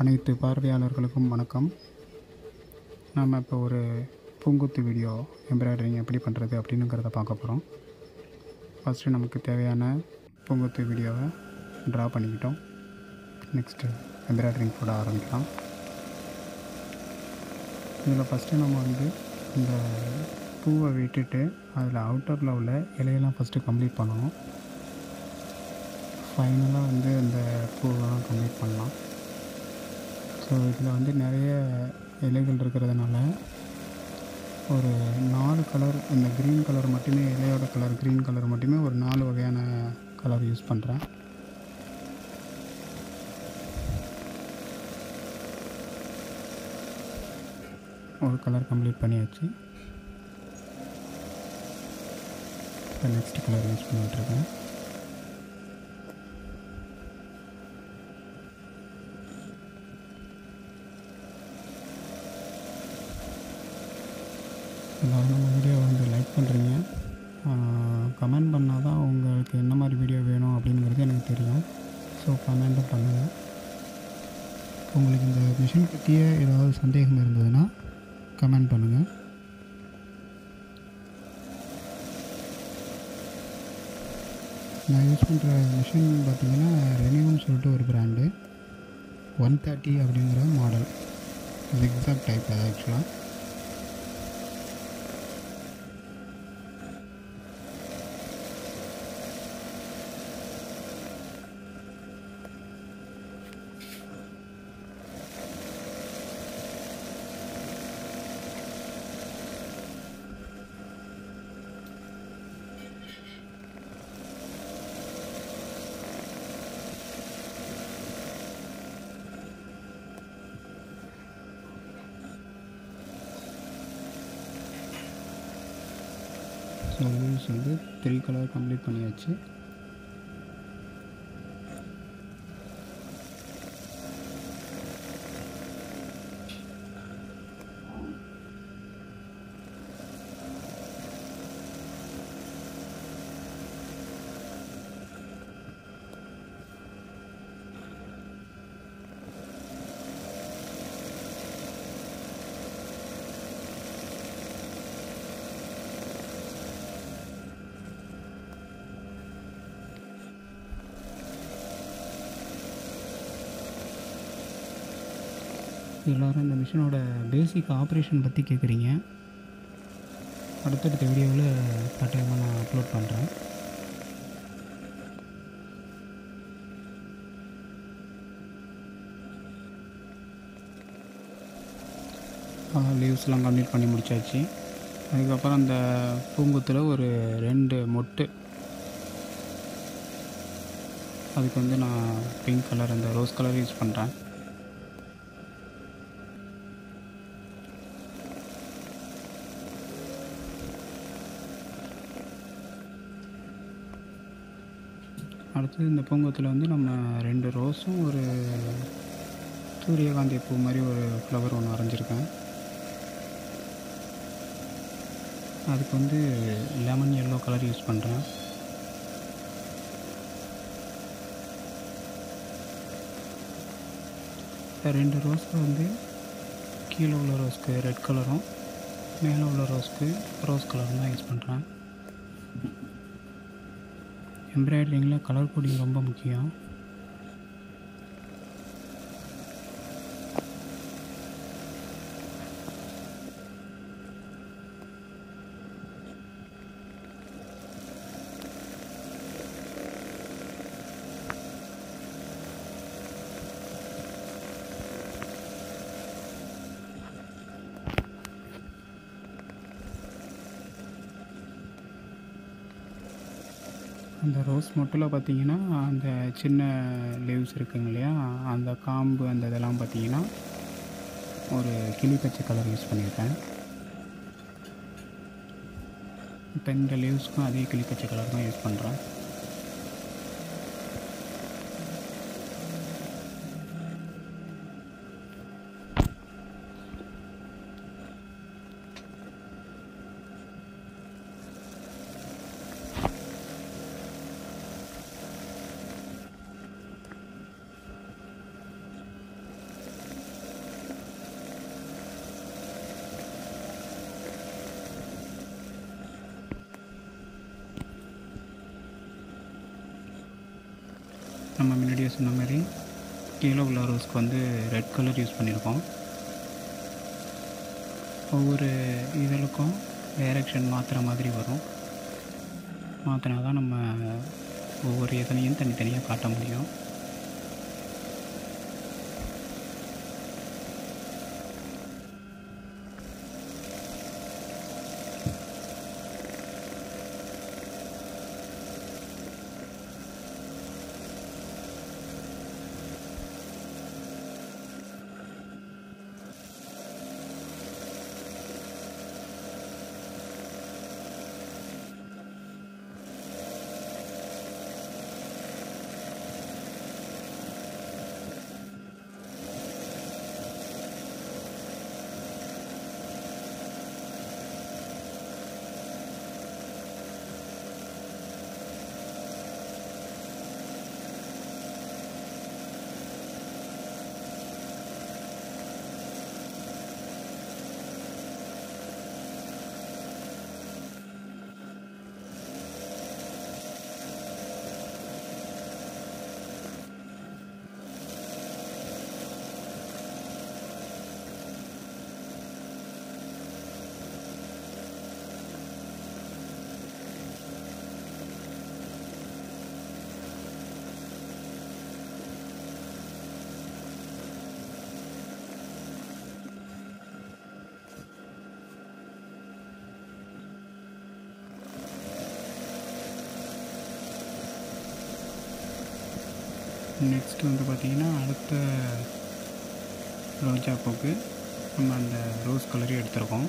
அனைத்து பார்வையாளர்களுக்கும் வணக்கம். நாம் இப்போ ஒரு பூங்கொத்து வீடியோ எம்ப்ராய்டரிங் எப்படி பண்ணுறது அப்படின்னுங்கிறத பார்க்க போகிறோம். ஃபஸ்ட்டு நமக்கு தேவையான பூங்கொத்து வீடியோவை ட்ரா பண்ணிக்கிட்டோம். நெக்ஸ்ட்டு எம்ப்ராய்டரிங் போட ஆரம்பிக்கலாம். இதில் ஃபஸ்ட்டு நம்ம இந்த பூவை விட்டுட்டு அதில் அவுட்டரில் உள்ள இலையெல்லாம் ஃபஸ்ட்டு கம்ப்ளீட் பண்ணணும். ஃபைனலாக இந்த பூவெல்லாம் கம்ப்ளீட் பண்ணலாம். ஸோ இதில் நிறைய இலைகள் இருக்கிறதுனால ஒரு 4 கலர், இந்த க்ரீன் கலர் மட்டுமே, இலையோட கலர் க்ரீன் கலர் மட்டுமே ஒரு 4 வகையான கலர் யூஸ் பண்ணுறேன். ஒரு கலர் கம்ப்ளீட் பண்ணியாச்சு. இப்போ நெக்ஸ்ட் கலர் யூஸ் பண்ணிகிட்ருக்கேன். எல்லோரும் நம்ம வீடியோவை லைக் பண்ணுறீங்க. கமெண்ட் பண்ணால் தான் உங்களுக்கு என்ன மாதிரி வீடியோ வேணும் அப்படிங்கிறது எனக்கு தெரியும். ஸோ கமெண்ட்டும் பண்ணுங்கள். உங்களுக்கு இந்த மிஷின் பற்றிய ஏதாவது சந்தேகம் இருந்ததுன்னா கமெண்ட் பண்ணுங்கள். நான் யூஸ் பண்ணுற மிஷின் பார்த்திங்கன்னா ரெனியூன்னு சொல்லிட்டு ஒரு பிராண்டு, 130 அப்படிங்கிற மாடல், ஜிக்ஸாக் டைப். அது ஆக்சுவலாக லூஸ் 3 கலர் கம்ப்ளீட் பண்ணியாச்சு. எல்லோரும் இந்த மிஷினோட பேசிக் ஆப்ரேஷன் பற்றி கேட்குறீங்க. அடுத்தடுத்த வீடியோவில் கட்டாயமாக நான் அப்லோட் பண்ணுறேன். லீவ்ஸ்லாம் கம்ப்ளீட் பண்ணி முடித்தாச்சு. அதுக்கப்புறம் அந்த பூங்கொத்தில் ஒரு 2 மொட்டு, அதுக்கு நான் பிங்க் கலர், அந்த ரோஸ் கலர் யூஸ் பண்ணுறேன். அடுத்தது இந்த பூங்கொத்தில் நம்ம 2 ரோஸும் ஒரு சூரியகாந்தி பூ மாதிரி ஒரு ஃப்ளவர் ஒன்று வரைஞ்சிருக்கேன். அதுக்கு லெமன் எல்லோ கலர் யூஸ் பண்ணுறேன். இப்போ 2 ரோஸில் கீழே உள்ள ரோஸ்க்கு ரெட் கலரும், மேலே உள்ள ரோஸ்க்கு ரோஸ் கலரும் தான் யூஸ் பண்ணுறேன். எம்ப்ராய்டரிங்கில் கலர் கோடிங் ரொம்ப முக்கியம். அந்த ரோஸ் மொட்டில் பார்த்திங்கன்னா அந்த சின்ன லீவ்ஸ் இருக்குங்க இல்லையா, அந்த காம்பு, அந்த இதெல்லாம் பார்த்திங்கன்னா ஒரு கிளி பச்சை கலர் யூஸ் பண்ணியிருக்கேன். இப்போ இந்த லீவ்ஸ்க்கும் அதே கிளி பச்சை கலர் தான் யூஸ் பண்ணுறேன். நம்ம முன்னாடியே சொன்ன மாதிரி கீழே உள்ள ரோஸ்க்கு வந்து ரெட் கலர் யூஸ் பண்ணியிருக்கோம். ஒவ்வொரு இதழுக்கும் டைரெக்ஷன் மாற்றுற மாதிரி வரும். மாற்றினா தான் நம்ம ஒவ்வொரு இதழையும் தனித்தனியாக காட்ட முடியும். நெக்ஸ்ட் வந்து பார்த்திங்கன்னா அடுத்த ரோஜா பூக்கு நம்ம அந்த ரோஸ் கலரையும் எடுத்துருக்கோம்.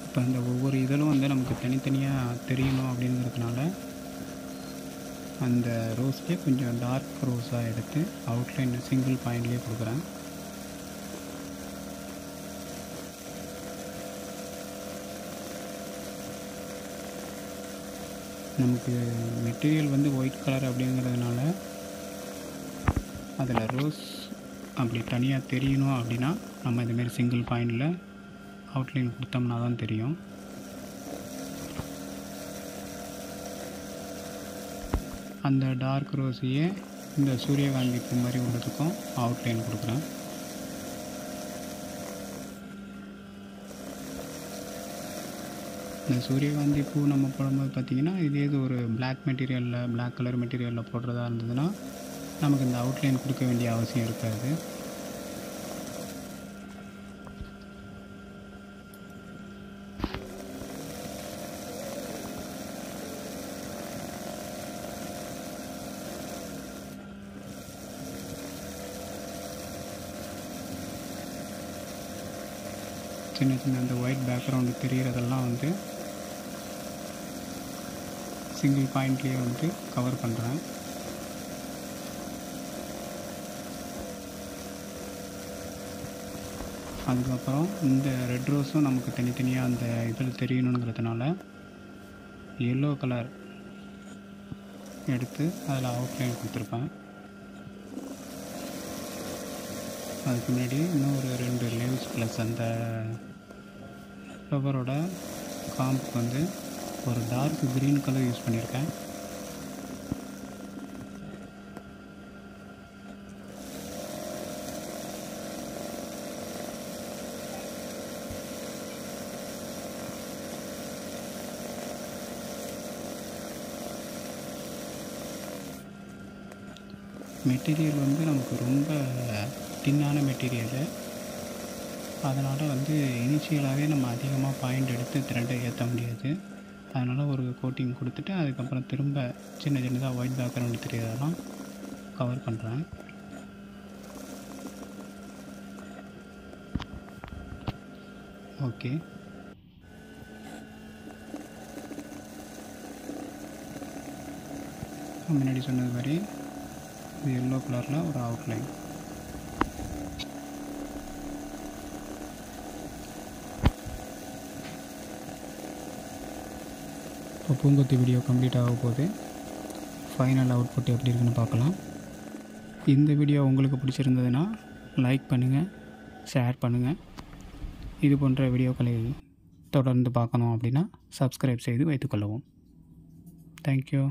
இப்போ அந்த ஒவ்வொரு இதழும் வந்து நமக்கு தனித்தனியாக தெரியணும் அப்படிங்கிறதுனால அந்த ரோஸ்லேயே கொஞ்சம் டார்க் ரோஸாக எடுத்து அவுட்லைன் சிங்கிள் பாயிண்ட்லேயே கொடுக்குறேன். நமக்கு மெட்டீரியல் வந்து ஒயிட் கலர் அப்படிங்கிறதுனால அதில் ரோஸ் அப்படி தனியாக தெரியணும் அப்படின்னா நம்ம இதுமாரி சிங்கிள் பாயிண்டில் அவுட்லைன் கொடுத்தோம்னா தான் தெரியும். அந்த டார்க் ரோஸையே இந்த சூரியகாந்தி பூ மாதிரி உள்ளதுக்கும் அவுட்லைன் கொடுக்குறேன். இந்த சூரியகாந்தி பூ நம்ம போடும்போது பார்த்திங்கன்னா இதே இது ஒரு பிளாக் மெட்டீரியலில் பிளாக் கலர் மெட்டீரியலில் போடுறதா இருந்ததுன்னா நமக்கு இந்த அவுட்லைன் கொடுக்க வேண்டிய அவசியம் இருக்காது. சின்ன சின்ன அந்த ஒயிட் பேக்ரவுண்டு தெரிகிறதெல்லாம் வந்து சிங்கிள் பாயிண்ட்லேயே வந்து கவர் பண்ணுறேன். அதுக்கப்புறம் இந்த ரெட் ரோஸும் நமக்கு தனித்தனியாக அந்த இதில் தெரியணுங்கிறதுனால எல்லோ கலர் எடுத்து அதில் அவுட்லைன் கொடுத்துருப்பேன். அதுக்கு முன்னாடி இன்னும் ஒரு 2 லீவ்ஸ் ப்ளஸ் அந்த ஃப்ளவரோட காம்புக்கு வந்து ஒரு டார்க் க்ரீன் கலர் யூஸ் பண்ணியிருக்கேன். மெட்டீரியல் வந்து நமக்கு ரொம்ப தின்னான மெட்டீரியலு. அதனால் வந்து இனிஷியலாகவே நம்ம அதிகமாக பாயிண்ட் எடுத்து த்ரெட்டை ஏற்ற முடியாது. அதனால் ஒரு கோட்டிங் கொடுத்துட்டு அதுக்கப்புறம் திரும்ப சின்ன சின்னதாக ஒயிட் பேக்ரவுண்ட் தெரியறதெல்லாம் கவர் பண்ணுறேன். ஓகே, முன்னாடி சொன்னது மாதிரி இது எல்லோ கலரில் ஒரு அவுட்லைன். இப்போ பூங்கொத்து வீடியோ கம்ப்ளீட் ஆக போகுது. ஃபைனல் அவுட்புட் எப்படி இருக்குன்னு பார்க்கலாம். இந்த வீடியோ உங்களுக்கு பிடிச்சிருந்ததுன்னா லைக் பண்ணுங்கள், ஷேர் பண்ணுங்கள். இது போன்ற வீடியோக்களை தொடர்ந்து பார்க்கணும் அப்படின்னா சப்ஸ்கிரைப் செய்து வைத்துக்கொள்ளவும். தேங்க்யூ.